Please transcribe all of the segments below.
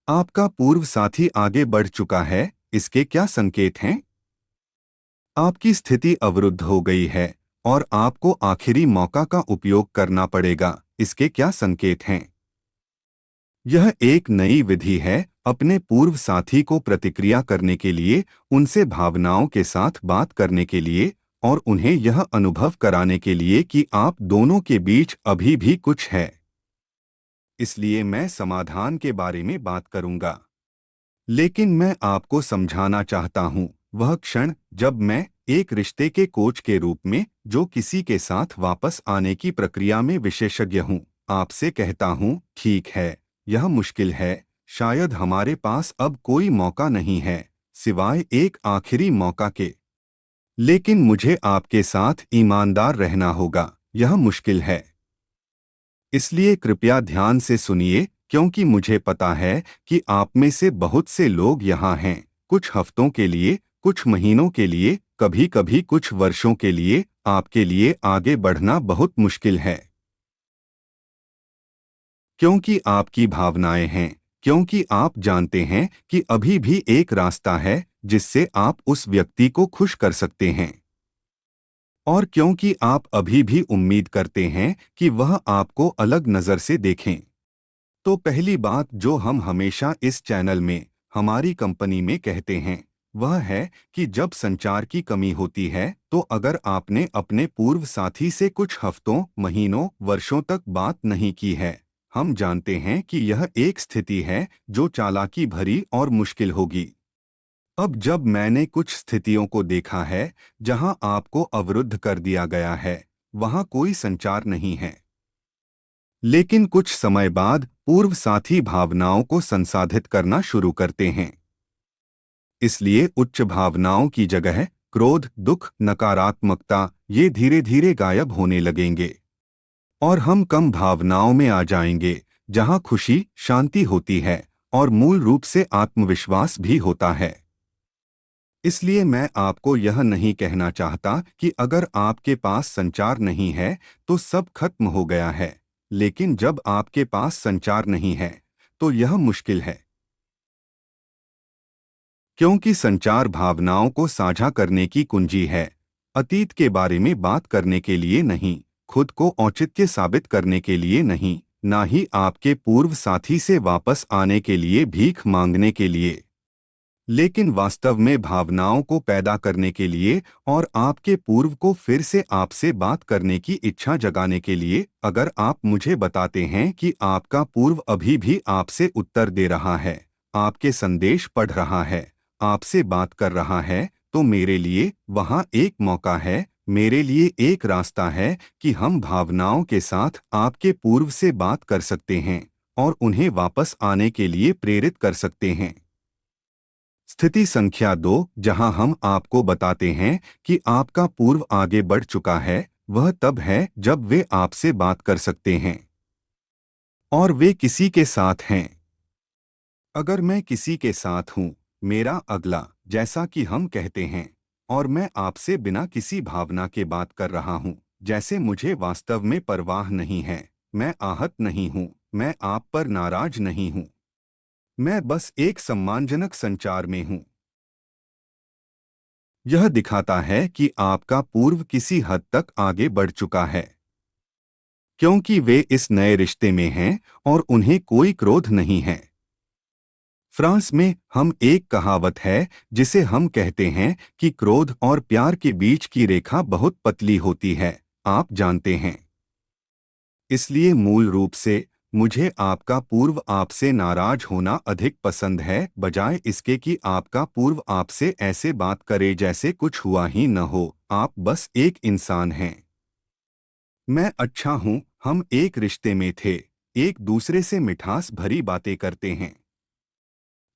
आपका पूर्व साथी आगे बढ़ चुका है, इसके क्या संकेत हैं? आपकी स्थिति अवरुद्ध हो गई है और आपको आखिरी मौका का उपयोग करना पड़ेगा, इसके क्या संकेत हैं? यह एक नई विधि है अपने पूर्व साथी को प्रतिक्रिया करने के लिए, उनसे भावनाओं के साथ बात करने के लिए और उन्हें यह अनुभव कराने के लिए कि आप दोनों के बीच अभी भी कुछ है। इसलिए मैं समाधान के बारे में बात करूंगा। लेकिन मैं आपको समझाना चाहता हूँ, वह क्षण जब मैं एक रिश्ते के कोच के रूप में जो किसी के साथ वापस आने की प्रक्रिया में विशेषज्ञ हूँ, आपसे कहता हूँ, ठीक है, यह मुश्किल है, शायद हमारे पास अब कोई मौका नहीं है, सिवाय एक आखिरी मौका के। लेकिन मुझे आपके साथ ईमानदार रहना होगा, यह मुश्किल है। इसलिए कृपया ध्यान से सुनिए, क्योंकि मुझे पता है कि आप में से बहुत से लोग यहाँ हैं, कुछ हफ्तों के लिए, कुछ महीनों के लिए, कभी-कभी कुछ वर्षों के लिए। आपके लिए आगे बढ़ना बहुत मुश्किल है, क्योंकि आपकी भावनाएं हैं, क्योंकि आप जानते हैं कि अभी भी एक रास्ता है जिससे आप उस व्यक्ति को खुश कर सकते हैं, और क्योंकि आप अभी भी उम्मीद करते हैं कि वह आपको अलग नज़र से देखें। तो पहली बात जो हम हमेशा इस चैनल में, हमारी कंपनी में कहते हैं, वह है कि जब संचार की कमी होती है, तो अगर आपने अपने पूर्व साथी से कुछ हफ्तों, महीनों, वर्षों तक बात नहीं की है, हम जानते हैं कि यह एक स्थिति है जो चालाकी भरी और मुश्किल होगी। अब जब मैंने कुछ स्थितियों को देखा है जहां आपको अवरुद्ध कर दिया गया है, वहां कोई संचार नहीं है। लेकिन कुछ समय बाद पूर्व साथी भावनाओं को संसाधित करना शुरू करते हैं। इसलिए उच्च भावनाओं की जगह क्रोध, दुख, नकारात्मकता ये धीरे धीरे गायब होने लगेंगे और हम कम भावनाओं में आ जाएंगे, जहां खुशी, शांति होती है और मूल रूप से आत्मविश्वास भी होता है। इसलिए मैं आपको यह नहीं कहना चाहता कि अगर आपके पास संचार नहीं है तो सब खत्म हो गया है, लेकिन जब आपके पास संचार नहीं है तो यह मुश्किल है, क्योंकि संचार भावनाओं को साझा करने की कुंजी है। अतीत के बारे में बात करने के लिए नहीं, खुद को औचित्य साबित करने के लिए नहीं, ना ही आपके पूर्व साथी से वापस आने के लिए भीख मांगने के लिए, लेकिन वास्तव में भावनाओं को पैदा करने के लिए और आपके पूर्व को फिर से आपसे बात करने की इच्छा जगाने के लिए। अगर आप मुझे बताते हैं कि आपका पूर्व अभी भी आपसे उत्तर दे रहा है, आपके संदेश पढ़ रहा है, आपसे बात कर रहा है, तो मेरे लिए वहाँ एक मौका है, मेरे लिए एक रास्ता है कि हम भावनाओं के साथ आपके पूर्व से बात कर सकते हैं और उन्हें वापस आने के लिए प्रेरित कर सकते हैं। स्थिति संख्या 2, जहां हम आपको बताते हैं कि आपका पूर्व आगे बढ़ चुका है, वह तब है जब वे आपसे बात कर सकते हैं और वे किसी के साथ हैं। अगर मैं किसी के साथ हूं, मेरा अगला, जैसा कि हम कहते हैं, और मैं आपसे बिना किसी भावना के बात कर रहा हूं, जैसे मुझे वास्तव में परवाह नहीं है, मैं आहत नहीं हूं, मैं आप पर नाराज नहीं हूं, मैं बस एक सम्मानजनक संचार में हूं। यह दिखाता है कि आपका पूर्व किसी हद तक आगे बढ़ चुका है, क्योंकि वे इस नए रिश्ते में हैं और उन्हें कोई क्रोध नहीं है। फ्रांस में हम एक कहावत है जिसे हम कहते हैं कि क्रोध और प्यार के बीच की रेखा बहुत पतली होती है, आप जानते हैं। इसलिए मूल रूप से मुझे आपका पूर्व आपसे नाराज होना अधिक पसंद है, बजाय इसके कि आपका पूर्व आपसे ऐसे बात करे जैसे कुछ हुआ ही न हो, आप बस एक इंसान हैं। मैं अच्छा हूँ, हम एक रिश्ते में थे, एक दूसरे से मिठास भरी बातें करते हैं।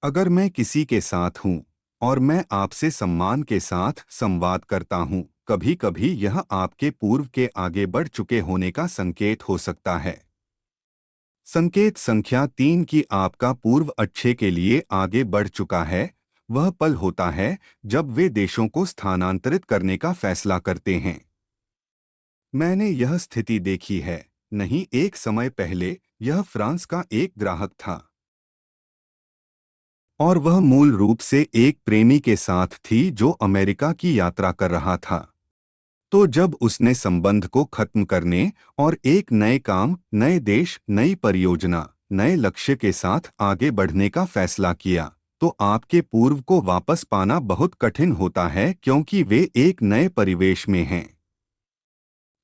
अगर मैं किसी के साथ हूँ और मैं आपसे सम्मान के साथ संवाद करता हूँ, कभी-कभी यह आपके पूर्व के आगे बढ़ चुके होने का संकेत हो सकता है। संकेत संख्या 3 कि आपका पूर्व अच्छे के लिए आगे बढ़ चुका है, वह पल होता है जब वे देशों को स्थानांतरित करने का फैसला करते हैं। मैंने यह स्थिति देखी है, नहीं एक समय पहले, यह फ्रांस का एक ग्राहक था। और वह मूल रूप से एक प्रेमी के साथ थी जो अमेरिका की यात्रा कर रहा था। तो जब उसने संबंध को खत्म करने और एक नए काम, नए देश, नई परियोजना, नए लक्ष्य के साथ आगे बढ़ने का फैसला किया, तो आपके पूर्व को वापस पाना बहुत कठिन होता है क्योंकि वे एक नए परिवेश में हैं।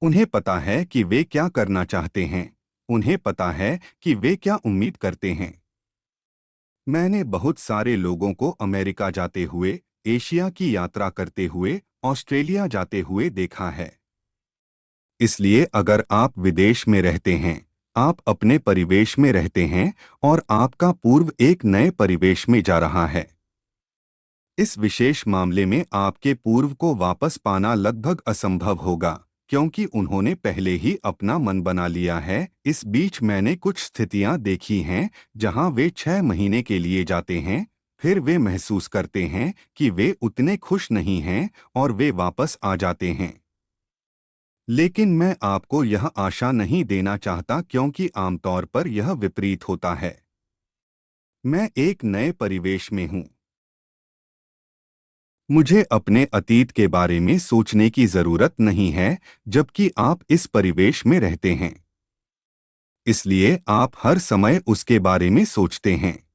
उन्हें पता है कि वे क्या करना चाहते हैं। उन्हें पता है कि वे क्या उम्मीद करते हैं। मैंने बहुत सारे लोगों को अमेरिका जाते हुए, एशिया की यात्रा करते हुए, ऑस्ट्रेलिया जाते हुए देखा है। इसलिए अगर आप विदेश में रहते हैं, आप अपने परिवेश में रहते हैं और आपका पूर्व एक नए परिवेश में जा रहा है, इस विशेष मामले में आपके पूर्व को वापस पाना लगभग असंभव होगा क्योंकि उन्होंने पहले ही अपना मन बना लिया है। इस बीच मैंने कुछ स्थितियां देखी हैं जहां वे 6 महीने के लिए जाते हैं, फिर वे महसूस करते हैं कि वे उतने खुश नहीं हैं और वे वापस आ जाते हैं। लेकिन मैं आपको यह आशा नहीं देना चाहता क्योंकि आमतौर पर यह विपरीत होता है। मैं एक नए परिवेश में हूं। मुझे अपने अतीत के बारे में सोचने की जरूरत नहीं है, जबकि आप इस परिवेश में रहते हैं। इसलिए आप हर समय उसके बारे में सोचते हैं।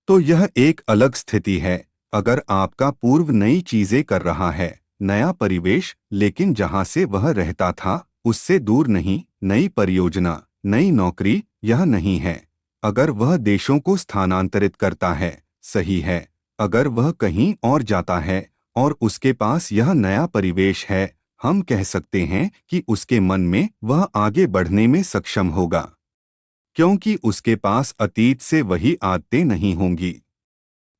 तो यह एक अलग स्थिति है अगर आपका पूर्व नई चीजें कर रहा है, नया परिवेश, लेकिन जहां से वह रहता था उससे दूर नहीं, नई परियोजना, नई नौकरी, यह नहीं है। अगर वह देशों को स्थानांतरित करता है, सही है। अगर वह कहीं और जाता है और उसके पास यह नया परिवेश है, हम कह सकते हैं कि उसके मन में वह आगे बढ़ने में सक्षम होगा क्योंकि उसके पास अतीत से वही आदतें नहीं होंगी।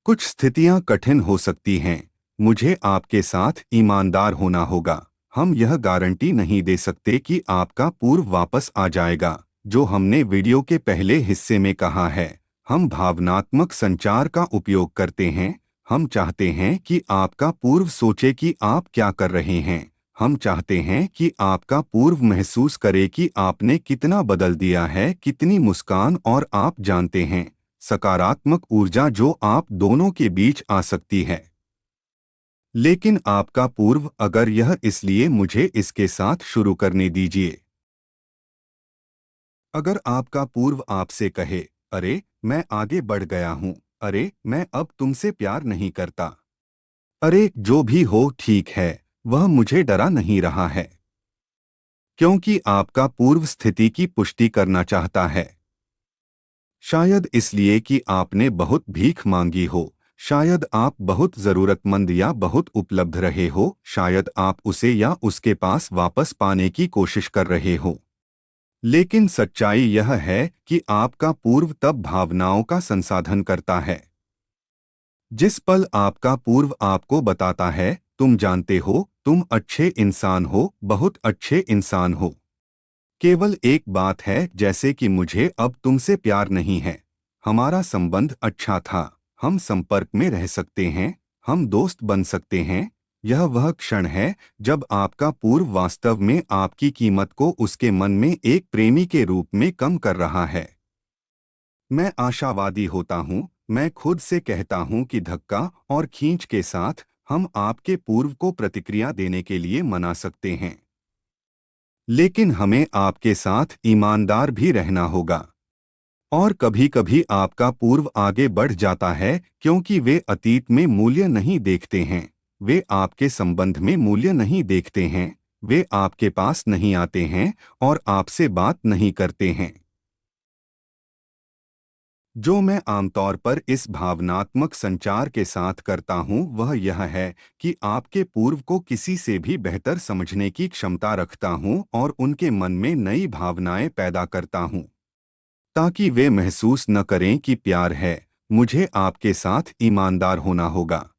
कुछ स्थितियां कठिन हो सकती हैं। मुझे आपके साथ ईमानदार होना होगा। हम यह गारंटी नहीं दे सकते कि आपका पूर्व वापस आ जाएगा। जो हमने वीडियो के पहले हिस्से में कहा है, हम भावनात्मक संचार का उपयोग करते हैं। हम चाहते हैं कि आपका पूर्व सोचे कि आप क्या कर रहे हैं। हम चाहते हैं कि आपका पूर्व महसूस करे कि आपने कितना बदल दिया है, कितनी मुस्कान, और आप जानते हैं, सकारात्मक ऊर्जा जो आप दोनों के बीच आ सकती है। लेकिन आपका पूर्व, अगर यह, इसलिए मुझे इसके साथ शुरू करने दीजिए। अगर आपका पूर्व आपसे कहे, अरे मैं आगे बढ़ गया हूं, अरे मैं अब तुमसे प्यार नहीं करता, अरे जो भी हो ठीक है, वह मुझे डरा नहीं रहा है, क्योंकि आपका पूर्व स्थिति की पुष्टि करना चाहता है। शायद इसलिए कि आपने बहुत भीख मांगी हो, शायद आप बहुत जरूरतमंद या बहुत उपलब्ध रहे हो, शायद आप उसे या उसके पास वापस पाने की कोशिश कर रहे हो। लेकिन सच्चाई यह है कि आपका पूर्व तब भावनाओं का संसाधन करता है। जिस पल आपका पूर्व आपको बताता है, तुम जानते हो, तुम अच्छे इंसान हो, बहुत अच्छे इंसान हो। केवल एक बात है, जैसे कि मुझे अब तुमसे प्यार नहीं है। हमारा संबंध अच्छा था, हम संपर्क में रह सकते हैं, हम दोस्त बन सकते हैं। यह वह क्षण है जब आपका पूर्व वास्तव में आपकी कीमत को उसके मन में एक प्रेमी के रूप में कम कर रहा है। मैं आशावादी होता हूँ। मैं खुद से कहता हूँ कि धक्का और खींच के साथ हम आपके पूर्व को प्रतिक्रिया देने के लिए मना सकते हैं, लेकिन हमें आपके साथ ईमानदार भी रहना होगा। और कभी-कभी आपका पूर्व आगे बढ़ जाता है क्योंकि वे अतीत में मूल्य नहीं देखते हैं, वे आपके संबंध में मूल्य नहीं देखते हैं, वे आपके पास नहीं आते हैं और आपसे बात नहीं करते हैं। जो मैं आमतौर पर इस भावनात्मक संचार के साथ करता हूं, वह यह है कि आपके पूर्व को किसी से भी बेहतर समझने की क्षमता रखता हूं और उनके मन में नई भावनाएं पैदा करता हूं, ताकि वे महसूस न करें कि प्यार है। मुझे आपके साथ ईमानदार होना होगा।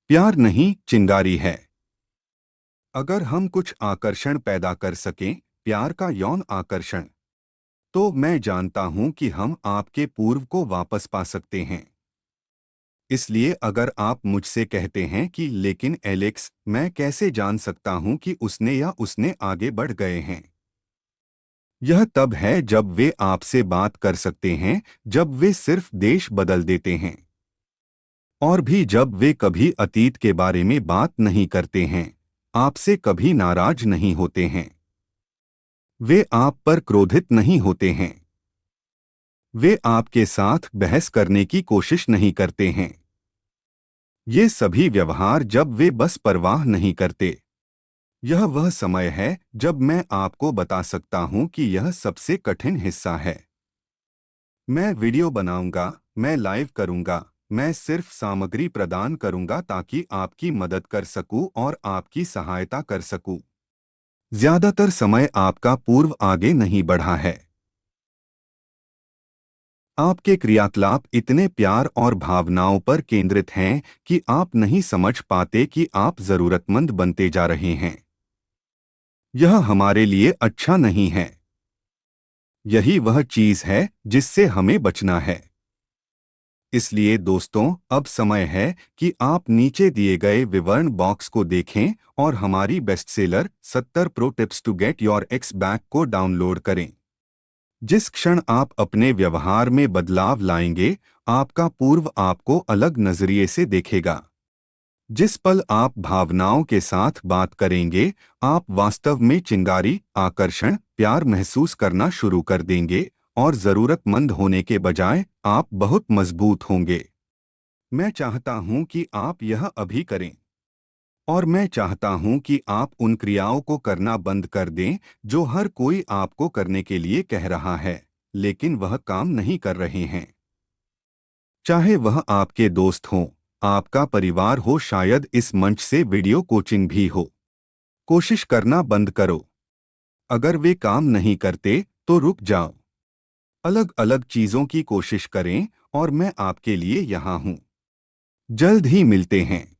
प्यार नहीं, चिंगारी है। अगर हम कुछ आकर्षण पैदा कर सकें, प्यार का यौन आकर्षण, तो मैं जानता हूं कि हम आपके पूर्व को वापस पा सकते हैं। इसलिए अगर आप मुझसे कहते हैं कि लेकिन एलेक्स, मैं कैसे जान सकता हूं कि उसने या उसने आगे बढ़ गए हैं? यह तब है जब वे आपसे बात कर सकते हैं, जब वे सिर्फ देश बदल देते हैं। और भी जब वे कभी अतीत के बारे में बात नहीं करते हैं, आपसे कभी नाराज नहीं होते हैं, वे आप पर क्रोधित नहीं होते हैं, वे आपके साथ बहस करने की कोशिश नहीं करते हैं। ये सभी व्यवहार जब वे बस परवाह नहीं करते। यह वह समय है जब मैं आपको बता सकता हूं कि यह सबसे कठिन हिस्सा है। मैं वीडियो बनाऊंगा, मैं लाइव करूंगा, मैं सिर्फ सामग्री प्रदान करूंगा ताकि आपकी मदद कर सकूं और आपकी सहायता कर सकूं। ज्यादातर समय आपका पूर्व आगे नहीं बढ़ा है। आपके क्रियाकलाप इतने प्यार और भावनाओं पर केंद्रित हैं कि आप नहीं समझ पाते कि आप जरूरतमंद बनते जा रहे हैं। यह हमारे लिए अच्छा नहीं है। यही वह चीज है जिससे हमें बचना है। इसलिए दोस्तों, अब समय है कि आप नीचे दिए गए विवरण बॉक्स को देखें और हमारी bestseller 70 pro tips to get your ex back को डाउनलोड करें। जिस क्षण आप अपने व्यवहार में बदलाव लाएंगे, आपका पूर्व आपको अलग नजरिए से देखेगा। जिस पल आप भावनाओं के साथ बात करेंगे, आप वास्तव में चिंगारी, आकर्षण, प्यार महसूस करना शुरू कर देंगे और जरूरतमंद होने के बजाय आप बहुत मजबूत होंगे। मैं चाहता हूं कि आप यह अभी करें। और मैं चाहता हूं कि आप उन क्रियाओं को करना बंद कर दें जो हर कोई आपको करने के लिए कह रहा है, लेकिन वह काम नहीं कर रहे हैं। चाहे वह आपके दोस्त हों, आपका परिवार हो, शायद इस मंच से वीडियो कोचिंग भी हो। कोशिश करना बंद करो। अगर वे काम नहीं करते तो रुक जाओ। अलग अलग चीजों की कोशिश करें और मैं आपके लिए यहाँ हूँ। जल्द ही मिलते हैं।